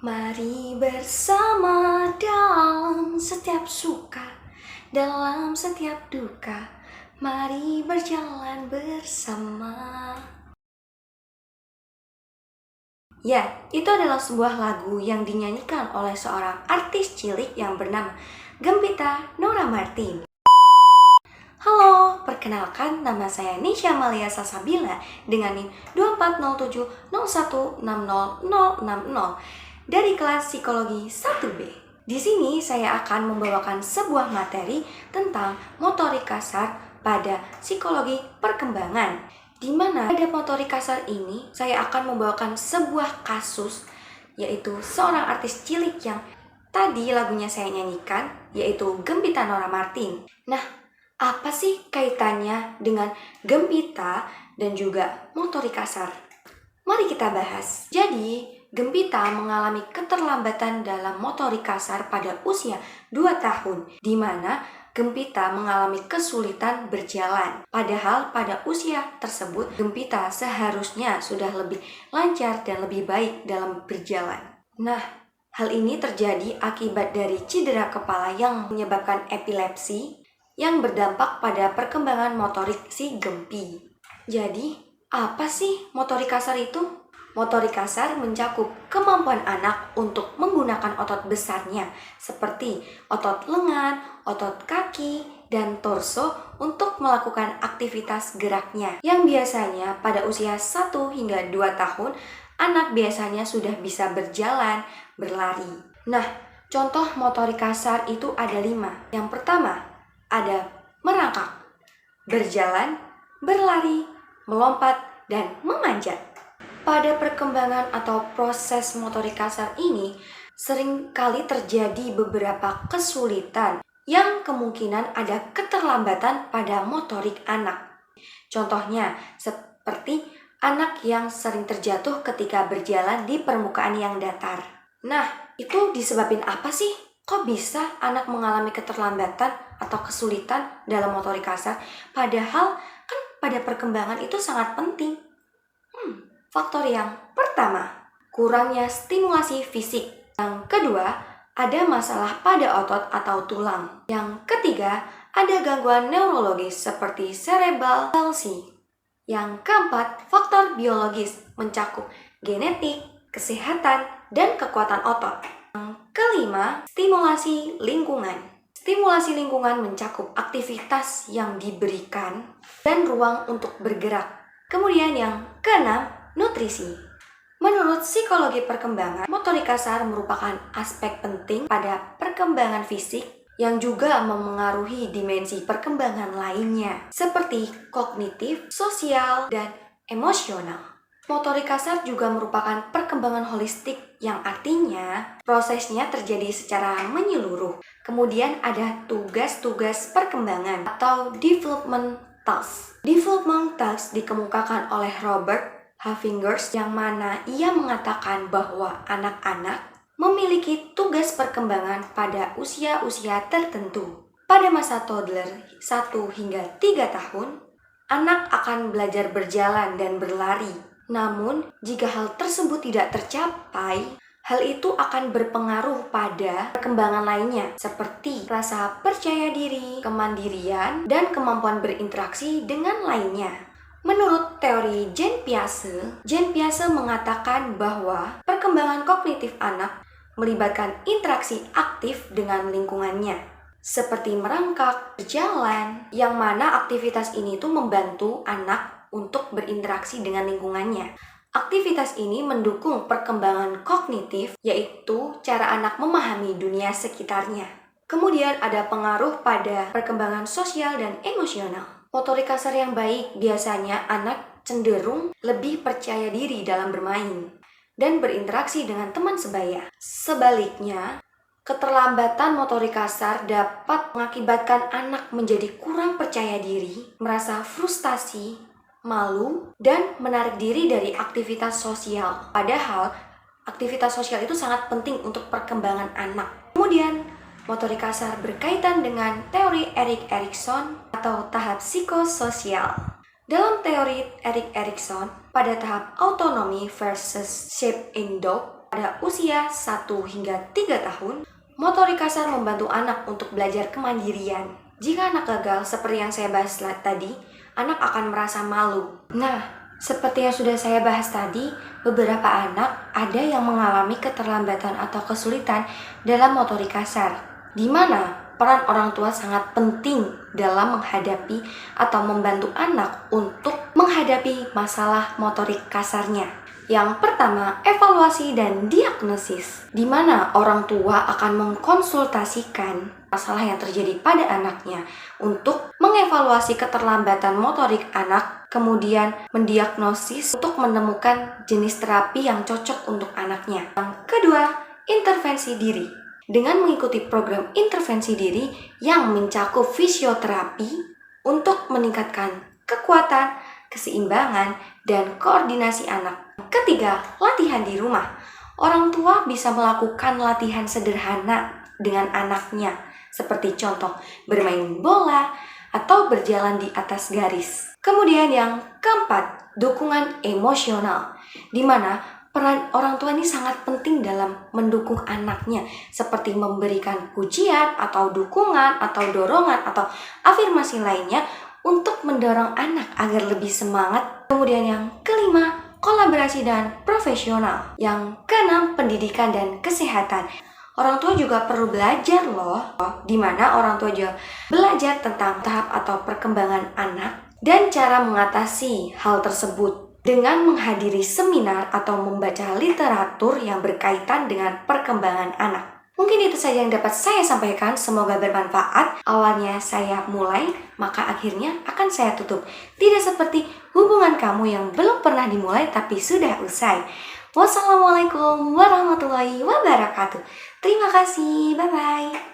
Mari bersama dalam setiap suka, dalam setiap duka. Mari berjalan bersama. Ya, itu adalah sebuah lagu yang dinyanyikan oleh seorang artis cilik yang bernama Gempita Nora Martin. Halo, perkenalkan nama saya Nisha Malia Salsabila dengan NIM 2407016060 dari kelas Psikologi 1B. Di sini saya akan membawakan sebuah materi tentang motorik kasar pada psikologi perkembangan. Di mana pada motorik kasar ini saya akan membawakan sebuah kasus, yaitu seorang artis cilik yang tadi lagunya saya nyanyikan, yaitu Gempita Nora Martin. Nah, apa sih kaitannya dengan Gempita dan juga motorik kasar? Mari kita bahas. Jadi, Gempita mengalami keterlambatan dalam motorik kasar pada usia 2 tahun, di mana Gempita mengalami kesulitan berjalan. Padahal pada usia tersebut, Gempita seharusnya sudah lebih lancar dan lebih baik dalam berjalan. Nah, hal ini terjadi akibat dari cedera kepala yang menyebabkan epilepsi, yang berdampak pada perkembangan motorik si Gempi. Jadi, apa sih motorik kasar itu? Motorik kasar mencakup kemampuan anak untuk menggunakan otot besarnya, seperti otot lengan, otot kaki, dan torso untuk melakukan aktivitas geraknya. Yang biasanya pada usia 1 hingga 2 tahun, anak biasanya sudah bisa berjalan, berlari. Nah, contoh motorik kasar itu ada 5. Yang pertama, ada merangkak, berjalan, berlari, melompat, dan memanjat. Pada perkembangan atau proses motorik kasar ini, seringkali terjadi beberapa kesulitan yang kemungkinan ada keterlambatan pada motorik anak. Contohnya, seperti anak yang sering terjatuh ketika berjalan di permukaan yang datar. Nah, itu disebabkan apa sih? Kok bisa anak mengalami keterlambatan atau kesulitan dalam motorik kasar? Padahal kan pada perkembangan itu sangat penting. Faktor yang pertama, kurangnya stimulasi fisik. Yang kedua, ada masalah pada otot atau tulang. Yang ketiga, ada gangguan neurologis seperti cerebral palsy. Yang keempat, faktor biologis mencakup genetik, kesehatan, dan kekuatan otot. Yang kelima, stimulasi lingkungan. Stimulasi lingkungan mencakup aktivitas yang diberikan dan ruang untuk bergerak. Kemudian yang keenam, nutrisi. Menurut psikologi perkembangan, motorik kasar merupakan aspek penting pada perkembangan fisik yang juga memengaruhi dimensi perkembangan lainnya, seperti kognitif, sosial, dan emosional. Motorik kasar juga merupakan perkembangan holistik yang artinya prosesnya terjadi secara menyeluruh. Kemudian ada tugas-tugas perkembangan atau development tasks. Development tasks dikemukakan oleh Robert Huffingers yang mana ia mengatakan bahwa anak-anak memiliki tugas perkembangan pada usia-usia tertentu. Pada masa toddler 1 hingga 3 tahun, anak akan belajar berjalan dan berlari. Namun, jika hal tersebut tidak tercapai, hal itu akan berpengaruh pada perkembangan lainnya, seperti rasa percaya diri, kemandirian, dan kemampuan berinteraksi dengan lainnya. Menurut teori Jean Piaget mengatakan bahwa perkembangan kognitif anak melibatkan interaksi aktif dengan lingkungannya, seperti merangkak, berjalan, yang mana aktivitas ini tuh membantu anak untuk berinteraksi dengan lingkungannya. Aktivitas ini mendukung perkembangan kognitif, yaitu cara anak memahami dunia sekitarnya. Kemudian ada pengaruh pada perkembangan sosial dan emosional. Motorik kasar yang baik biasanya anak cenderung lebih percaya diri dalam bermain dan berinteraksi dengan teman sebaya. Sebaliknya, keterlambatan motorik kasar dapat mengakibatkan anak menjadi kurang percaya diri, merasa frustasi, malu, dan menarik diri dari aktivitas sosial. Padahal, aktivitas sosial itu sangat penting untuk perkembangan anak. Kemudian, motorik kasar berkaitan dengan teori Erik Erikson atau tahap psikososial. Dalam teori Erik Erikson, pada tahap autonomy versus shape in dog, Pada usia 1 hingga 3 tahun, motorik kasar membantu anak untuk belajar kemandirian. Jika anak gagal seperti yang saya bahas tadi, anak akan merasa malu. Nah, seperti yang sudah saya bahas tadi, beberapa anak ada yang mengalami keterlambatan atau kesulitan dalam motorik kasar, di mana peran orang tua sangat penting dalam menghadapi atau membantu anak untuk menghadapi masalah motorik kasarnya. Yang pertama, evaluasi dan diagnosis, di mana orang tua akan mengkonsultasikan masalah yang terjadi pada anaknya untuk mengevaluasi keterlambatan motorik anak, kemudian mendiagnosis untuk menemukan jenis terapi yang cocok untuk anaknya. Yang kedua, intervensi diri. Dengan mengikuti program intervensi diri yang mencakup fisioterapi untuk meningkatkan kekuatan, keseimbangan, dan koordinasi anak. Ketiga, latihan di rumah. Orang tua bisa melakukan latihan sederhana dengan anaknya, seperti contoh bermain bola atau berjalan di atas garis. Kemudian yang keempat, dukungan emosional, di mana peran orang tua ini sangat penting dalam mendukung anaknya, seperti memberikan pujian atau dukungan atau dorongan atau afirmasi lainnya untuk mendorong anak agar lebih semangat. Kemudian yang kelima, kolaborasi dan profesional. Yang keenam, pendidikan dan kesehatan. Orang tua juga perlu belajar loh, di mana orang tua juga belajar tentang tahap atau perkembangan anak dan cara mengatasi hal tersebut dengan menghadiri seminar atau membaca literatur yang berkaitan dengan perkembangan anak. Mungkin itu saja yang dapat saya sampaikan, semoga bermanfaat. Awalnya saya mulai, maka akhirnya akan saya tutup. Tidak seperti hubungan kamu yang belum pernah dimulai tapi sudah usai. Wassalamualaikum warahmatullahi wabarakatuh. Terima kasih, bye-bye.